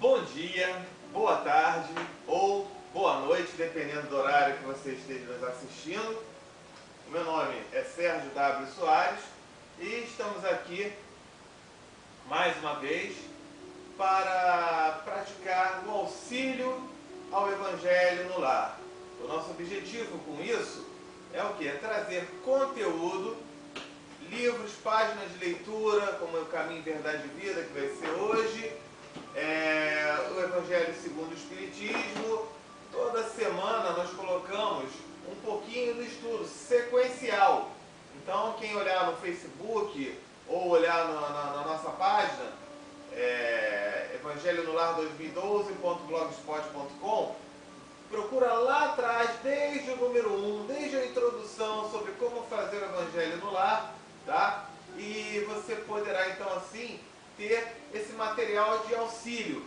Bom dia, boa tarde ou boa noite, dependendo do horário que você esteja nos assistindo. O meu nome é Sérgio W. Soares e estamos aqui mais uma vez para praticar o auxílio ao Evangelho no lar. O nosso objetivo com isso é o quê? É trazer conteúdo, livros, páginas de leitura, como é o Caminho, Verdade e Vida, que vai ser hoje, o Evangelho segundo o Espiritismo. Toda semana nós colocamos um pouquinho do estudo sequencial. Então, quem olhar no Facebook ou olhar na nossa página, Evangelho no Lar 2012.blogspot.com, procura lá atrás, desde o número 1, desde a introdução sobre como fazer o Evangelho no Lar, tá? E você poderá então assim ter esse material de auxílio.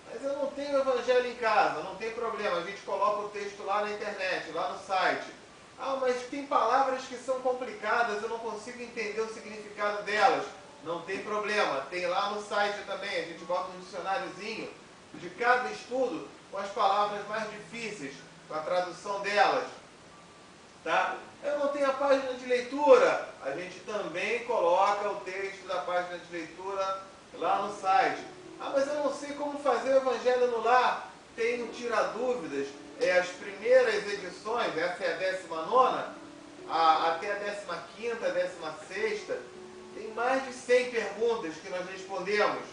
Mas eu não tenho o Evangelho em casa, não tem problema, a gente coloca o texto lá na internet, lá no site. Ah, mas tem palavras que são complicadas, eu não consigo entender o significado delas. Não tem problema, tem lá no site também, a gente bota um dicionáriozinho de cada estudo com as palavras mais difíceis, com a tradução delas. Tá? Eu não tenho a página de leitura, a gente também coloca o texto da página de leitura lá no site. Ah, mas eu não sei como fazer o Evangelho no Lar. Tem o Tira Dúvidas, as primeiras edições, essa é a 19ª, até a 15ª, 16ª, tem mais de 100 perguntas que nós respondemos.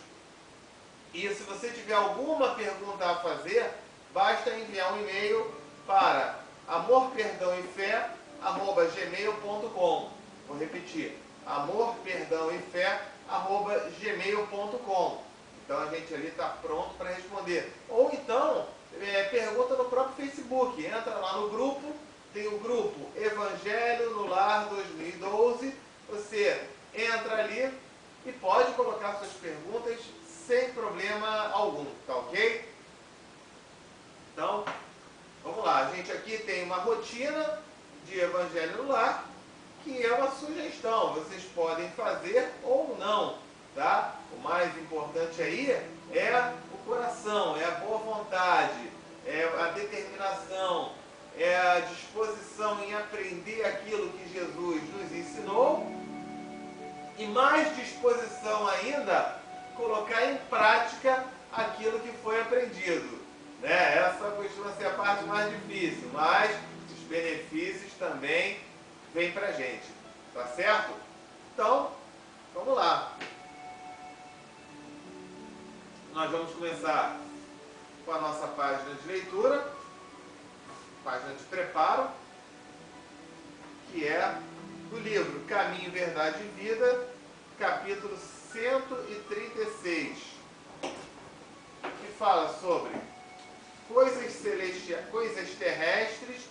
E se você tiver alguma pergunta a fazer, basta enviar um e-mail para amorperdãoefé@gmail.com. Vou repetir, amorperdãoefé@gmail.com. Então a gente ali está pronto para responder. Ou então, pergunta no próprio Facebook. Entra lá no grupo, tem o grupo Evangelho no Lar 2012. Você entra ali e pode colocar suas perguntas sem problema algum, tá ok? Então, vamos lá. A gente aqui tem uma rotina de Evangelho no Lar, que é uma sugestão. Vocês podem fazer ou não, tá? O mais importante aí é o coração, é a boa vontade, é a determinação, é a disposição em aprender aquilo que Jesus nos ensinou e mais disposição ainda colocar em prática aquilo que foi aprendido. Né? Essa costuma ser a parte mais difícil, mas os benefícios também vêm pra gente. Tá certo? Então, vamos lá. Nós vamos começar com a nossa página de leitura, página de preparo, que é do livro Caminho, Verdade e Vida, capítulo 136, que fala sobre coisas terrestres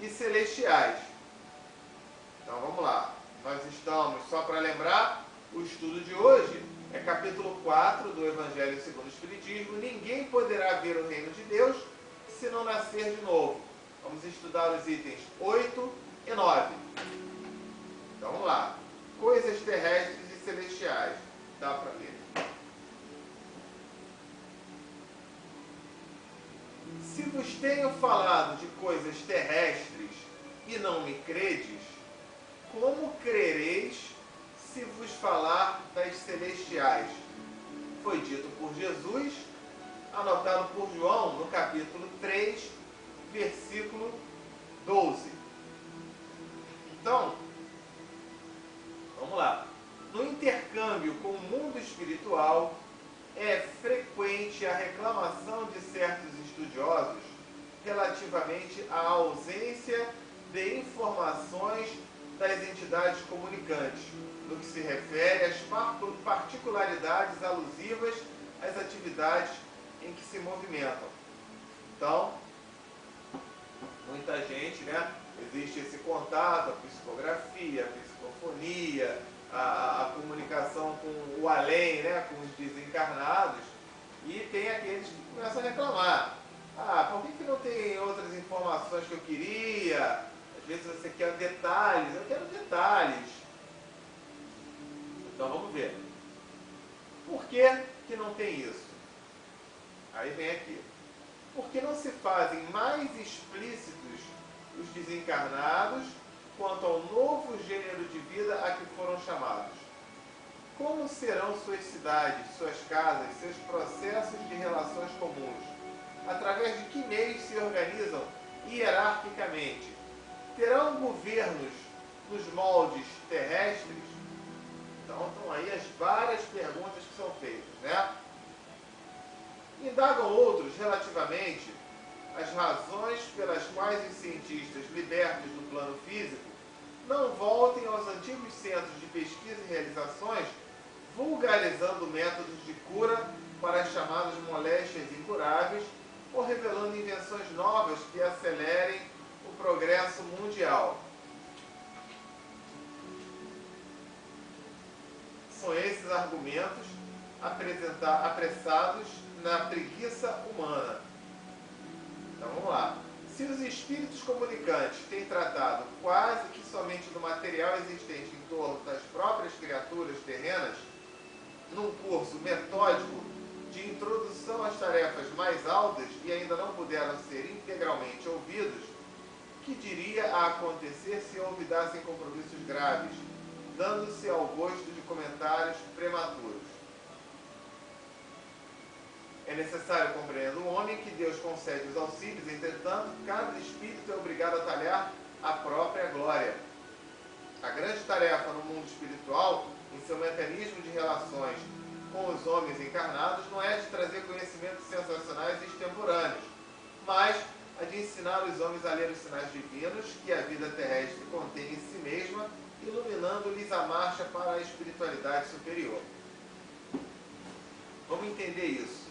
e celestiais. Então vamos lá. Nós estamos, só para lembrar, o estudo de hoje é capítulo 4 do Evangelho segundo o Espiritismo. Ninguém poderá ver o reino de Deus se não nascer de novo. Vamos estudar os itens 8 e 9. Então vamos lá. Coisas terrestres e celestiais. Dá para ler. Se vos tenho falado de coisas terrestres e não me credes, como crereis se vos falar das celestiais? Foi dito por Jesus, anotado por João no capítulo 3, versículo 12. Então, vamos lá. No intercâmbio com o mundo espiritual, é frequente a reclamação de certos estudiosos relativamente à ausência de informações das entidades comunicantes, no que se refere às particularidades alusivas às atividades em que se movimentam. Então, muita gente, né? Existe esse contato, a psicografia, a psicofonia, a comunicação com o além, né? Com os desencarnados, e tem aqueles que começam a reclamar. Ah, por que não tem outras informações que eu queria? Às vezes você quer detalhes, eu quero detalhes. Então vamos ver. Por que não tem isso? Aí vem aqui. Porque não se fazem mais explícitos os desencarnados quanto ao novo gênero de vida a que foram chamados? Como serão suas cidades, suas casas, seus processos de relações comuns? Através de que meios se organizam hierarquicamente? Terão governos nos moldes terrestres? Então, estão aí as várias perguntas que são feitas, né? Indagam outros relativamente às razões pelas quais os cientistas libertos do plano físico não voltem aos antigos centros de pesquisa e realizações, vulgarizando métodos de cura para as chamadas moléstias incuráveis ou revelando invenções novas que acelerem o progresso mundial. São esses argumentos apressados na preguiça humana. Então vamos lá. Se os espíritos comunicantes têm tratado quase que somente do material existente em torno das próprias criaturas terrenas, num curso metódico de introdução às tarefas mais altas e ainda não puderam ser integralmente ouvidos, que diria a acontecer se olvidassem compromissos graves, dando-se ao gosto de comentários prematuros? É necessário compreender o homem que Deus concede os auxílios, entretanto, cada espírito é obrigado a talhar a própria glória. A grande tarefa no mundo espiritual, em seu mecanismo de relações com os homens encarnados, não é de trazer conhecimentos sensacionais e extemporâneos, mas a de ensinar os homens a ler os sinais divinos que a vida terrestre contém em si mesma, iluminando-lhes a marcha para a espiritualidade superior. Vamos entender isso.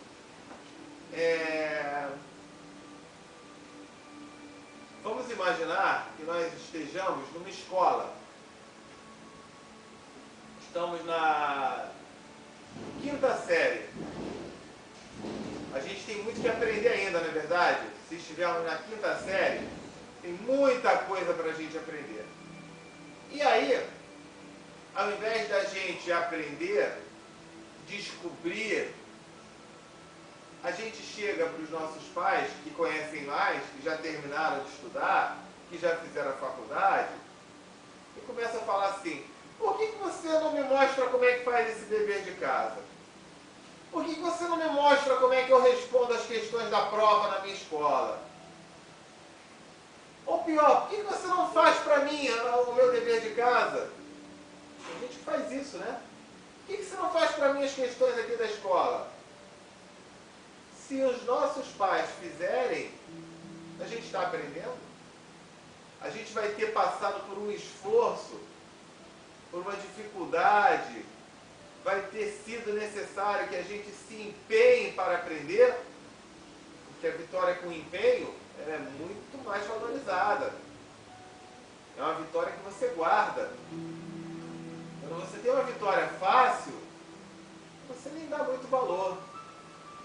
Vamos imaginar que nós estejamos numa escola. Estamos na quinta série. A gente tem muito que aprender ainda, não é verdade? Se estivermos na quinta série, tem muita coisa para a gente aprender. E aí, ao invés da gente aprender, descobrir, a gente chega para os nossos pais, que conhecem mais, que já terminaram de estudar, que já fizeram a faculdade, e começa a falar assim: por que você não me mostra como é que faz esse dever de casa? Por que você não me mostra como é que eu respondo as questões da prova na minha escola? Ou pior, por que você não faz para mim o meu dever de casa? Tem gente que faz isso, né? Por que você não faz para mim as questões aqui da escola? Se os nossos pais fizerem, a gente está aprendendo? A gente vai ter passado por um esforço, por uma dificuldade, vai ter sido necessário que a gente se empenhe para aprender, porque a vitória com empenho ela é muito mais valorizada. É uma vitória que você guarda. Quando você tem uma vitória fácil, você nem dá muito valor.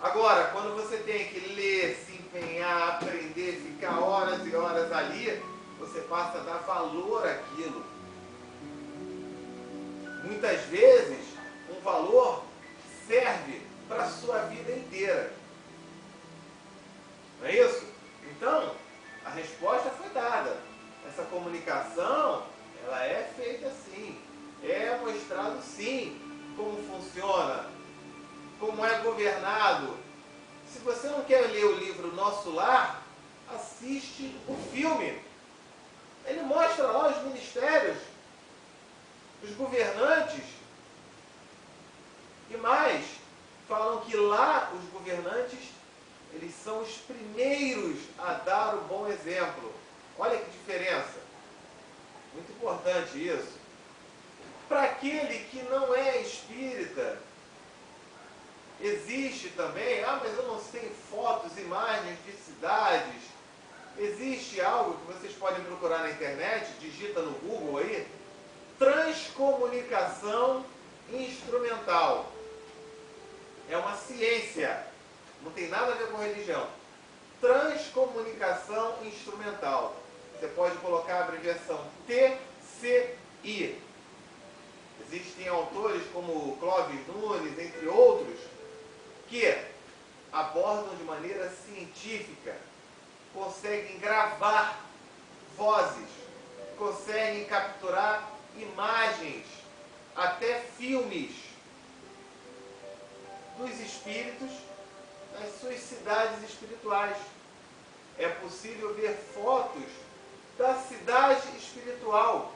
Agora, quando você tem que ler, se empenhar, aprender, ficar horas e horas ali, você passa a dar valor àquilo. Muitas vezes, um valor serve para a sua vida inteira. Não é isso? Então, a resposta foi dada. Essa comunicação, ela é feita assim. É mostrado sim como funciona, como é governado. Se você não quer ler o livro Nosso Lar, assiste o filme. Ele mostra lá os ministérios, os governantes, e mais, falam que lá os governantes, eles são os primeiros a dar o bom exemplo. Olha que diferença. Muito importante isso. Para aquele que não é espírita, existe também, mas eu não sei, fotos, imagens de cidades. Existe algo que vocês podem procurar na internet, digita no Google aí, transcomunicação instrumental. É uma ciência, não tem nada a ver com religião. Transcomunicação instrumental. Você pode colocar a abreviação TCI. Existem autores como Clóvis Nunes, entre outros, que abordam de maneira científica, conseguem gravar vozes, conseguem capturar imagens, até filmes dos espíritos nas suas cidades espirituais. É possível ver fotos da cidade espiritual.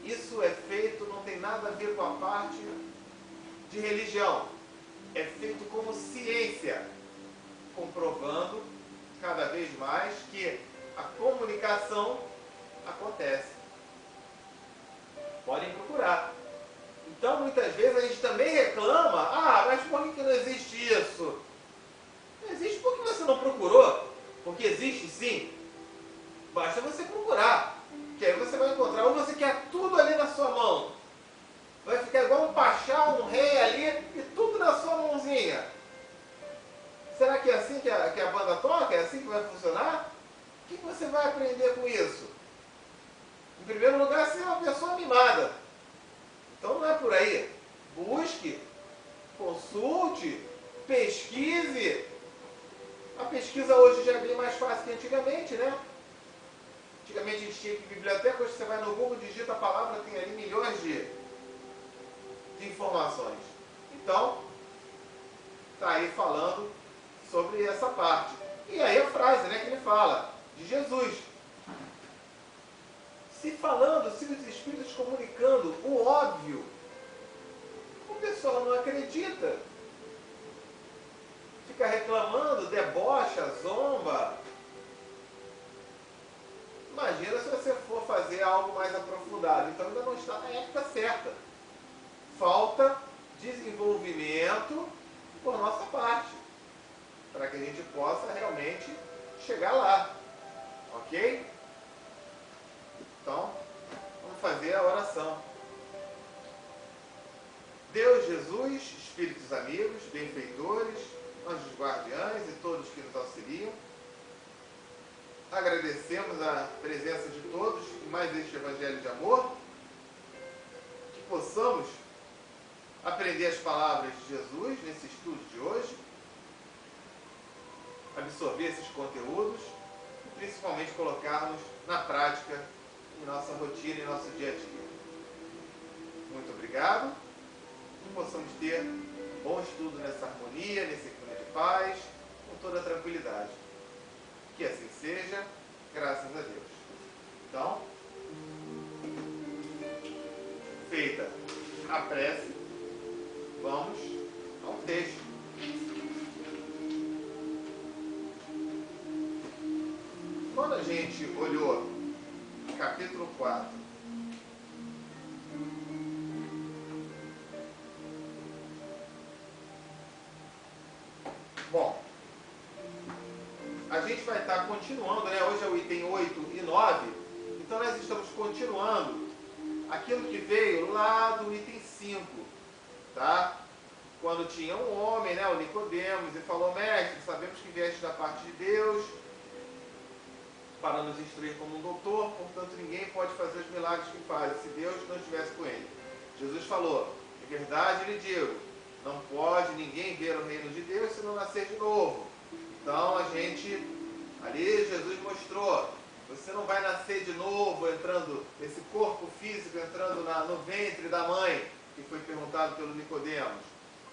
Isso é feito, não tem nada a ver com a parte de religião. É feito como ciência, comprovando cada vez mais que a comunicação acontece. Podem procurar. Então, muitas vezes a gente também reclama, mas por que não existe isso? Não existe porque você não procurou. Porque existe sim. Basta você procurar. Que aí você vai encontrar, ou você quer tudo ali na sua mão. Vai ficar igual um pachá, um rei ali, e tudo na sua mãozinha. Será que é assim que a banda toca? É assim que vai funcionar? O que você vai aprender com isso? Em primeiro lugar, ser uma pessoa mimada. Então não é por aí. Busque, consulte, pesquise. A pesquisa hoje já é bem mais fácil que antigamente, né? Antigamente a gente tinha que ir biblioteca, hoje você vai no Google, digita a palavra, tem ali milhões de informações. Então, está aí falando sobre essa parte. E aí a frase, né, que ele fala, de Jesus. Se os espíritos comunicando o óbvio, o pessoal não acredita. Fica reclamando, debocha, zomba. Imagina se você for fazer algo mais aprofundado. Então ainda não está na época certa. Falta desenvolvimento por nossa parte, para que a gente possa realmente chegar lá. Ok? Então, vamos fazer a oração. Deus, Jesus, espíritos amigos, benfeitores, anjos guardiães e todos que nos auxiliam, agradecemos a presença de todos em mais este Evangelho de Amor, que possamos aprender as palavras de Jesus nesse estudo de hoje, absorver esses conteúdos e principalmente colocarmos na prática em nossa rotina, em nosso dia a dia. Muito obrigado e possamos ter um bom estudo nessa harmonia, nesse clima de paz, com toda a tranquilidade. Que assim seja, graças a Deus. Então, feita a prece, vamos ao texto. Quando a gente olhou capítulo 4, bom, a gente vai estar continuando, né? Hoje é o item 8 e 9, então nós estamos continuando aquilo que veio lá do item 5, tá? Quando tinha um homem, né, o Nicodemos, e falou: mestre, sabemos que vieste da parte de Deus para nos instruir como um doutor, portanto ninguém pode fazer os milagres que faz se Deus não estivesse com ele. Jesus falou: de verdade lhe digo, não pode ninguém ver o reino de Deus se não nascer de novo. Então ali Jesus mostrou, você não vai nascer de novo entrando, esse corpo físico entrando no ventre da mãe, que foi perguntado pelo Nicodemos,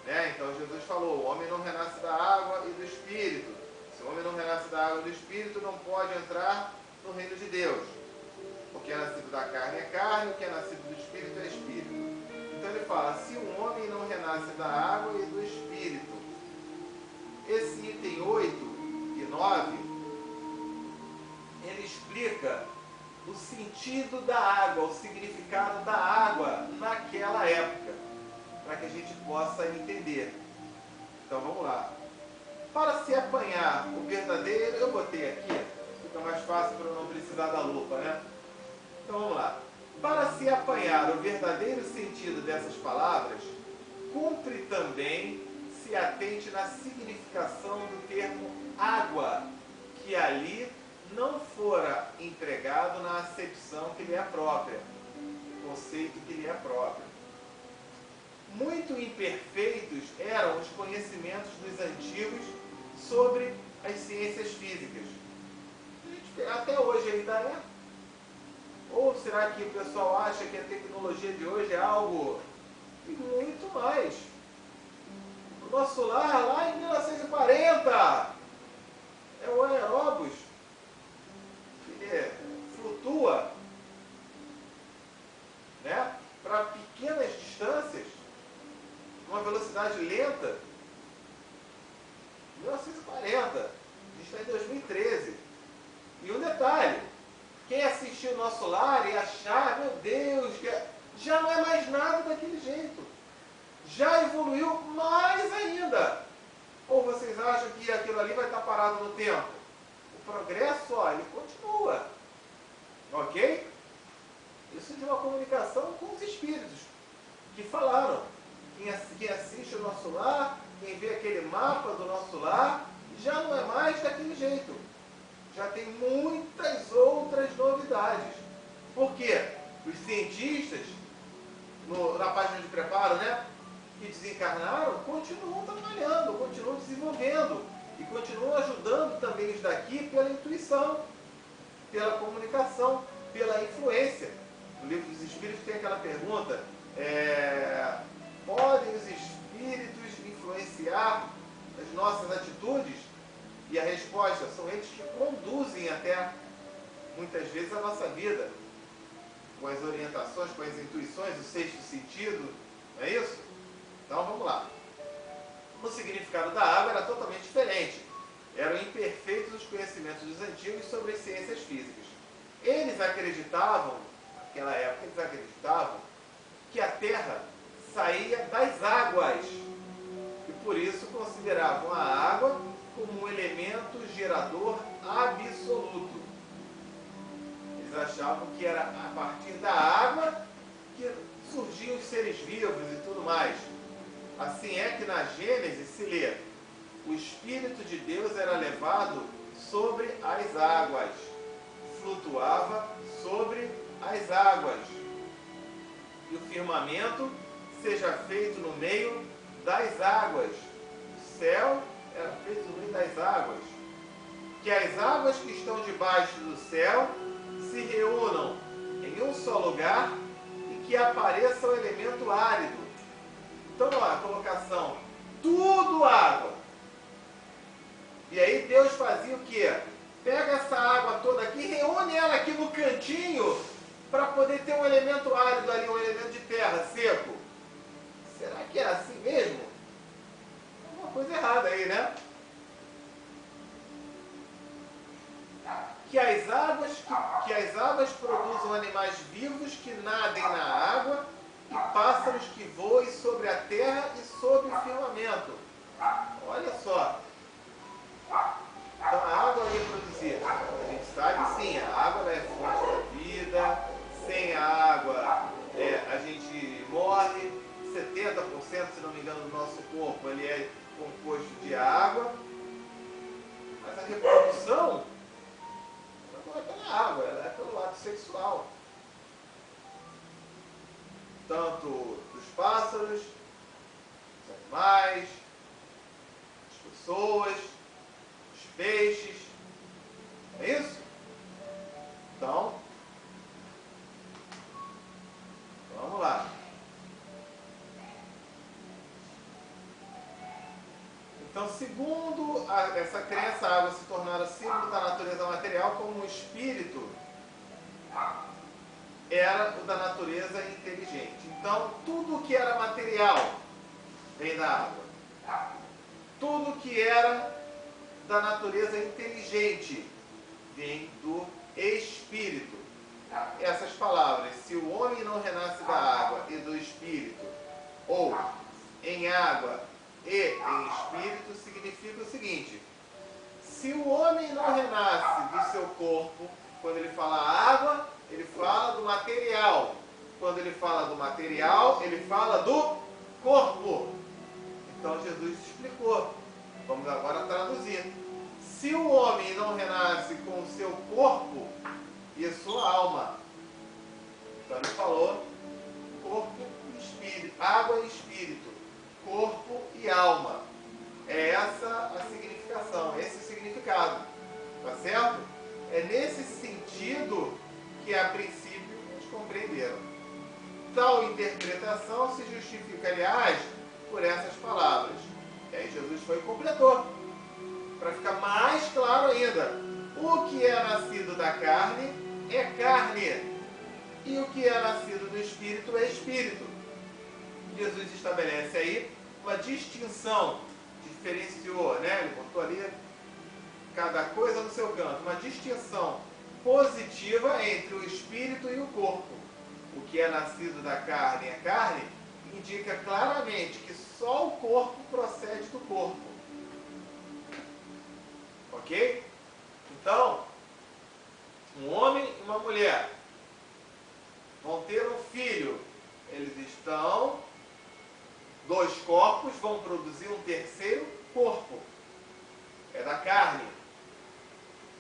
né? Então Jesus falou: o homem não renasce da água e do Espírito. Se o homem não renasce da água e do Espírito, não pode entrar no reino de Deus. O que é nascido da carne é carne, o que é nascido do Espírito é Espírito. Então ele fala: se o homem não renasce da água e do Espírito. Esse item 8 e 9, ele explica o sentido da água, o significado da água naquela época, para que a gente possa entender. Então vamos lá. Para se apanhar o verdadeiro, eu botei aqui, fica mais fácil para eu não precisar da lupa, né? Então vamos lá. Para se apanhar o verdadeiro sentido dessas palavras, cumpre também se atente na significação do termo água, que ali não fora empregado na acepção que lhe é própria, conceito que lhe é próprio. muito imperfeitos eram os conhecimentos dos antigos sobre as ciências físicas. Até hoje ainda é. Ou será que o pessoal acha que a tecnologia de hoje é algo muito mais? O nosso lar, lá em 1940, é o aeróbus, que flutua, né, para pequenas distâncias, uma velocidade lenta. 1940, a gente está em 2013. E um detalhe, quem assistir o nosso lar e achar, meu Deus, já não é mais nada daquele jeito. Já evoluiu mais ainda. Ou vocês acham que aquilo ali vai estar parado no tempo? O progresso, ó, ele continua. Ok? Isso de uma comunicação com os espíritos que falaram. Quem assiste o nosso lar, quem vê aquele mapa do nosso lar, já não é mais daquele jeito. Já tem muitas outras novidades. Por quê? Os cientistas, na página de preparo, né, que desencarnaram, continuam trabalhando, continuam desenvolvendo e continuam ajudando também os daqui pela intuição, pela comunicação, pela influência. No livro dos Espíritos tem aquela pergunta, podem os Espíritos influenciar as nossas atitudes? E a resposta, são eles que conduzem até, muitas vezes, a nossa vida, com as orientações, com as intuições, o sexto sentido, não é isso? Então vamos lá. O significado da água era totalmente diferente. Eram imperfeitos os conhecimentos dos antigos sobre as ciências físicas. Eles acreditavam, naquela época, eles acreditavam que a Terra saía das águas. E por isso consideravam a água como um elemento gerador absoluto. Eles achavam que era a partir da água que surgiam os seres vivos e tudo mais. Assim é que na Gênesis se lê: o Espírito de Deus era levado sobre as águas, flutuava sobre as águas, e o firmamento seja feito no meio das águas. O céu era feito no meio das águas. Que as águas que estão debaixo do céu se reúnam em um só lugar e que apareça o elemento árido. Então, ó, a colocação, tudo água. E aí Deus fazia o quê? Pega essa água toda aqui, reúne ela aqui no cantinho para poder ter um elemento árido ali, um elemento de terra seco. Será que é assim mesmo? Alguma coisa errada aí, né? Que as águas produzam animais vivos que nadem na água e pássaros que voem sobre a terra e sobre o firmamento. Olha só. Então a água ia produzir. A gente sabe sim, a água é fonte da vida. Sem a água a gente morre. 70%, se não me engano, do nosso corpo ele é composto de água. Mas a reprodução não é pela água, ela é pelo ato sexual. Tanto dos pássaros, dos animais, das pessoas, dos peixes. É isso? Então, vamos lá. Então, segundo essa crença, a água se tornara símbolo da natureza material, como o espírito era o da natureza inteligente. Então, tudo que era material vem da água. Tudo que era da natureza inteligente vem do espírito. Essas palavras, se o homem não renasce da água e do espírito, ou em água e em espírito, significa o seguinte: se o homem não renasce do seu corpo, quando ele fala água, ele fala do material. Quando ele fala do material, ele fala do corpo. Então Jesus explicou. Vamos agora traduzir. Se o homem não renasce com o seu corpo e a sua alma, então ele falou corpo e espírito, água e espírito. e alma. É essa a significação, esse o significado. Tá certo? É nesse sentido que a princípio eles compreenderam. Tal interpretação se justifica, aliás, por essas palavras. E aí Jesus foi e completou, para ficar mais claro ainda. O que é nascido da carne é carne, e o que é nascido do Espírito é Espírito. Jesus estabelece aí uma distinção, diferenciou, né? Ele botou ali cada coisa no seu canto, uma distinção positiva entre o Espírito e o corpo. O que é nascido da carne é carne, indica claramente que só o corpo procede do corpo. Ok? Então, um homem e uma mulher vão ter um filho. Eles estão, dois corpos vão produzir um terceiro corpo. É da carne.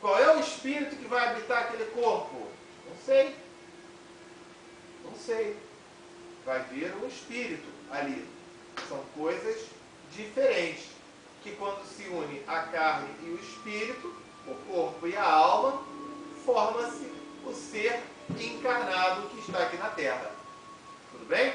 Qual é o espírito que vai habitar aquele corpo? Não sei. Não sei. Vai vir um espírito ali. São coisas diferentes. Que quando se une a carne e o espírito, o corpo e a alma, forma-se o ser encarnado que está aqui na Terra. Tudo bem?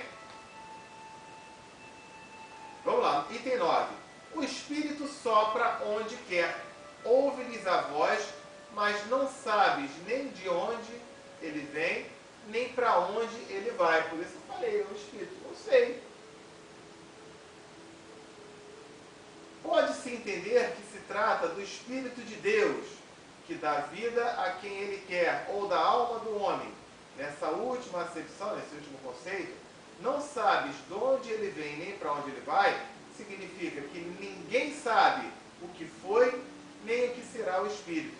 Vamos lá, item 9. O Espírito sopra onde quer. Ouve-lhes a voz, mas não sabes nem de onde ele vem, nem para onde ele vai. Por isso eu falei, o Espírito, não sei. Pode-se entender que se trata do Espírito de Deus, que dá vida a quem ele quer, ou da alma do homem. Nessa última acepção, nesse último conceito, não sabes de onde ele vem nem para onde ele vai, significa que ninguém sabe o que foi nem o que será o Espírito.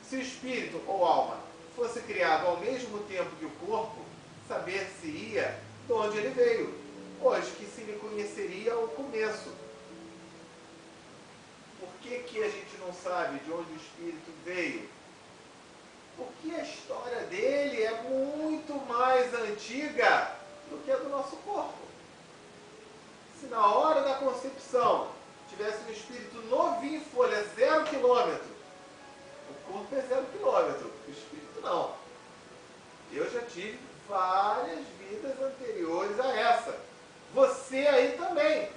Se o Espírito ou alma fosse criado ao mesmo tempo que o corpo, saber-se-ia de onde ele veio, pois que se lhe conheceria o começo. Por que a gente não sabe de onde o Espírito veio? Porque a história dele é muito mais antiga do que a do nosso corpo. Se na hora da concepção tivesse um espírito novinho, folha 0 quilômetro, o corpo é 0 quilômetro, o espírito não. Eu já tive várias vidas anteriores a essa. Você aí também,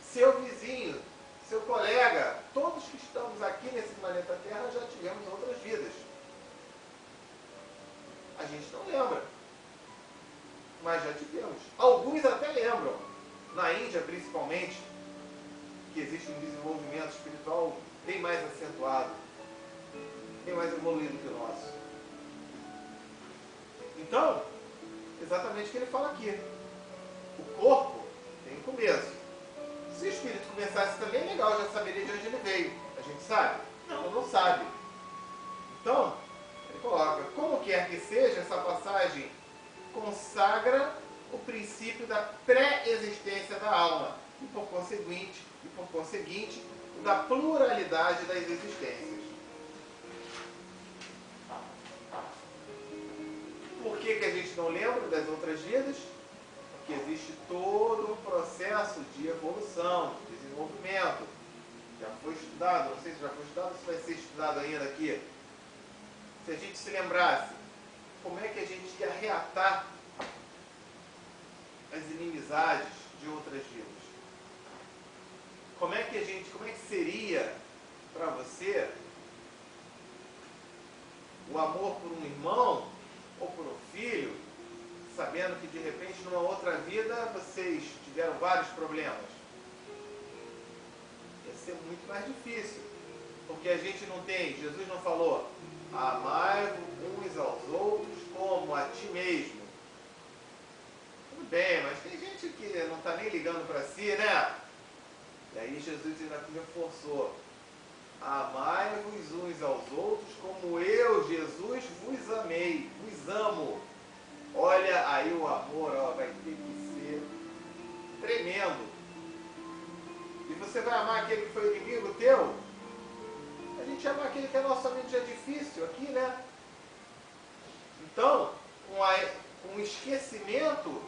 seu vizinho, seu colega, todos que estamos aqui nesse planeta Terra já tivemos outras vidas. A gente não lembra, mas já tivemos. Alguns até lembram. Na Índia, principalmente, que existe um desenvolvimento espiritual bem mais acentuado, bem mais evoluído que o nosso. Então, exatamente o que ele fala aqui. O corpo tem um começo. Se o espírito começasse também, legal, já saberia de onde ele veio. A gente sabe? Não sabe. Então, ele coloca, como quer que seja, essa passagem consagra o princípio da pré-existência da alma e, por conseguinte, da pluralidade das existências. Por que a gente não lembra das outras vidas? Porque existe todo um processo de evolução, de desenvolvimento. Já foi estudado, não sei se já foi estudado ou se vai ser estudado ainda aqui. Se a gente se lembrasse, como é que a gente ia reatar as inimizades de outras vidas? Como é que seria para você o amor por um irmão ou por um filho, sabendo que de repente numa outra vida vocês tiveram vários problemas? Ia ser muito mais difícil, porque a gente não tem, Jesus não falou, amai-vos uns aos outros como a ti mesmo. Tudo bem, mas tem gente que não está nem ligando para si, né? E aí Jesus ainda reforçou, amai-vos uns aos outros como eu, Jesus, vos amei, vos amo. Olha, aí o amor vai ter que ser tremendo. E você vai amar aquele que foi inimigo teu? A gente ama aquele que é nosso amigo já é difícil aqui, né? Então, com o esquecimento,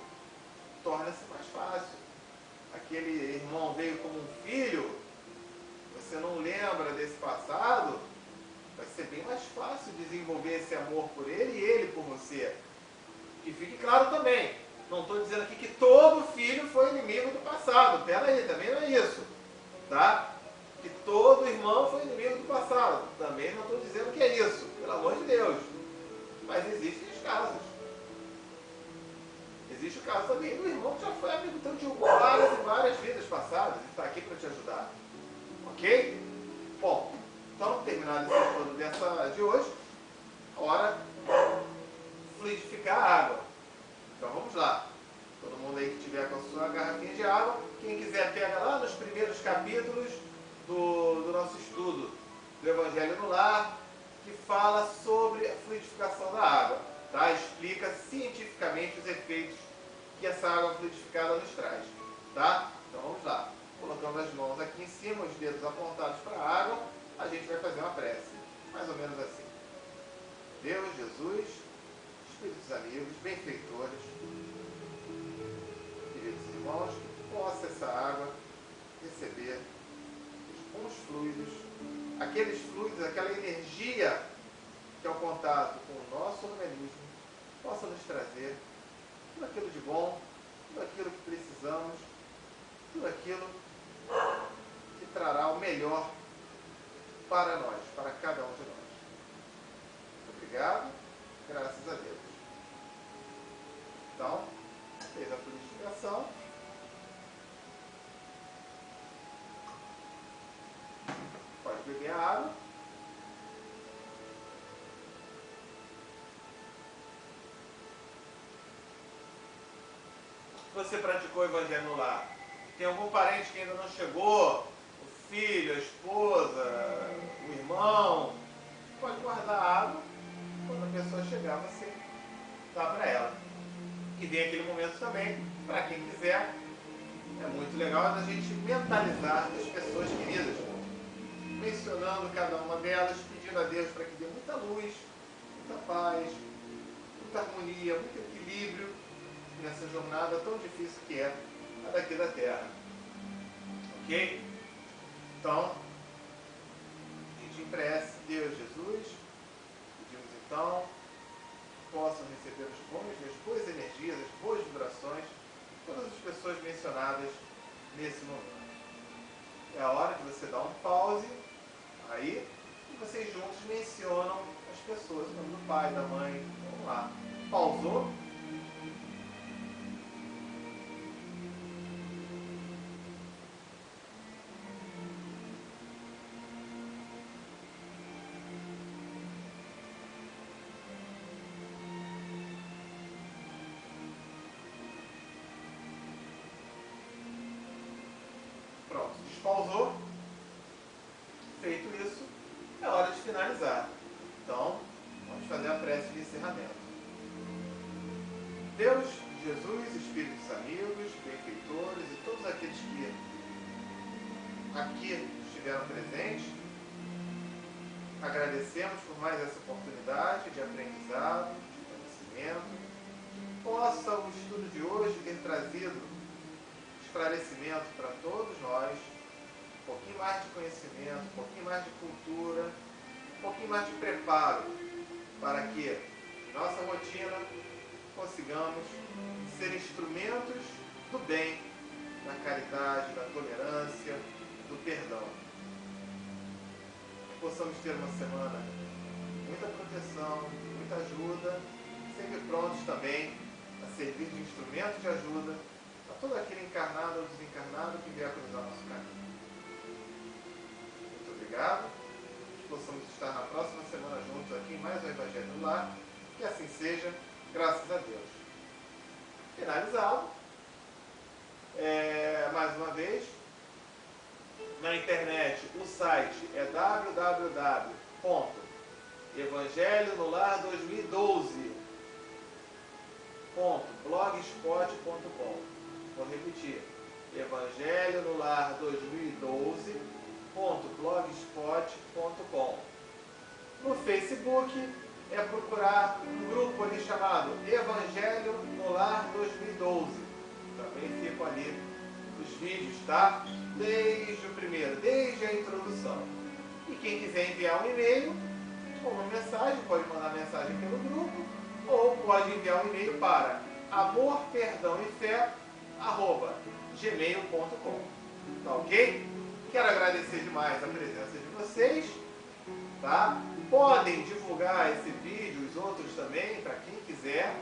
torna-se mais fácil. aquele irmão veio como um filho, você não lembra desse passado, vai ser bem mais fácil desenvolver esse amor por ele e ele por você. Que fique claro também, não estou dizendo aqui que todo filho foi inimigo do passado, pera aí, também não é isso, tá? Que todo irmão foi inimigo do passado, também não estou dizendo que é isso, pelo amor de Deus. Mas existem os casos. Existe o caso também do irmão que já foi amigo teu de várias e várias vidas passadas e está aqui para te ajudar. Ok? Bom, então, terminado esse estudo de hoje, hora de fluidificar a água. Então vamos lá. Todo mundo aí que tiver com a sua garrafinha de água, quem quiser pega lá nos primeiros capítulos do nosso estudo do Evangelho no Lar, que fala sobre a fluidificação da água. Tá? Explica cientificamente os efeitos que essa água fluidificada nos traz. Tá? Então vamos lá. Colocando as mãos aqui em cima, os dedos apontados para a água, a gente vai fazer uma prece. Mais ou menos assim. Deus, Jesus, Espíritos amigos, benfeitores, queridos irmãos, que possa essa água receber os bons fluidos, aqueles fluidos, aquela energia que ao contato com o nosso organismo possa nos trazer tudo aquilo de bom, tudo aquilo que precisamos, tudo aquilo que trará o melhor para nós, para cada um de nós. Muito obrigado, graças a Deus. Então, fez a fluidificação. Pode beber a água. Você praticou o Evangelho no Lar? Tem algum parente que ainda não chegou? O filho, a esposa, o irmão? Pode guardar a água. Quando a pessoa chegar, você dá para ela. E vem aquele momento também, para quem quiser, é muito legal a gente mentalizar as pessoas queridas, mencionando cada uma delas, pedindo a Deus para que dê muita luz, muita paz, muita harmonia, muito equilíbrio nessa jornada tão difícil que é a daqui da Terra. Ok? Então, a gente em prece, Deus, Jesus, pedimos então que possam receber as boas energias, as boas vibrações, todas as pessoas mencionadas nesse momento. É a hora que você dá um pause aí e vocês juntos mencionam as pessoas, o nome do pai, da mãe. Vamos lá. Pausou? Pronto, despausou. Feito isso, é hora de finalizar. Então, vamos fazer a prece de encerramento. Deus, Jesus, Espíritos amigos, benfeitores e todos aqueles que aqui estiveram presentes, agradecemos por mais essa oportunidade de aprendizado, de conhecimento. Possa o estudo de hoje ter trazido esclarecimento para todos nós, um pouquinho mais de conhecimento, um pouquinho mais de cultura, um pouquinho mais de preparo para que, em nossa rotina, consigamos ser instrumentos do bem, da caridade, da tolerância, do perdão. Que possamos ter uma semana de muita proteção, de muita ajuda, sempre prontos também a servir de instrumento de ajuda a todo aquele encarnado ou desencarnado que vier cruzar nosso caminho. Muito obrigado. Que possamos estar na próxima semana juntos aqui em mais um Evangelho no Lar. Que assim seja, graças a Deus. Finalizado. Mais uma vez, na internet, o site é www.evangelionolar2012.blogspot.com. Vou repetir, evangelionolar2012.blogspot.com. No Facebook é procurar um grupo ali chamado Evangelho no Lar 2012. Também fico ali os vídeos, tá? Desde o primeiro, desde a introdução. E quem quiser enviar um e-mail ou uma mensagem, pode mandar mensagem pelo grupo, ou pode enviar um e-mail para amorperdãoefé@gmail.com. Tá ok? Quero agradecer demais a presença de vocês, tá? Podem divulgar esse vídeo, os outros também, para quem quiser.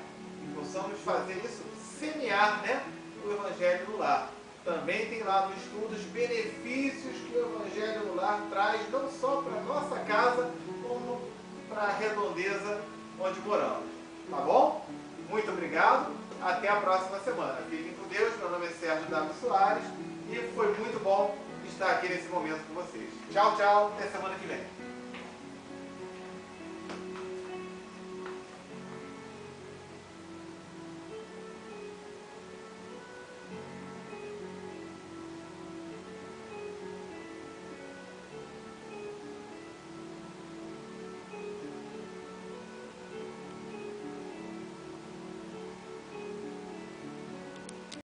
Possamos fazer isso, semear, né, o Evangelho no lar. Também tem lá no estudo os benefícios que o Evangelho no lar traz, não só para a nossa casa, como para a redondeza onde moramos. Tá bom? Muito obrigado. Até a próxima semana. Fiquem com Deus. Meu nome é Sérgio W. Soares e foi muito bom estar aqui nesse momento com vocês. Tchau, tchau. Até semana que vem.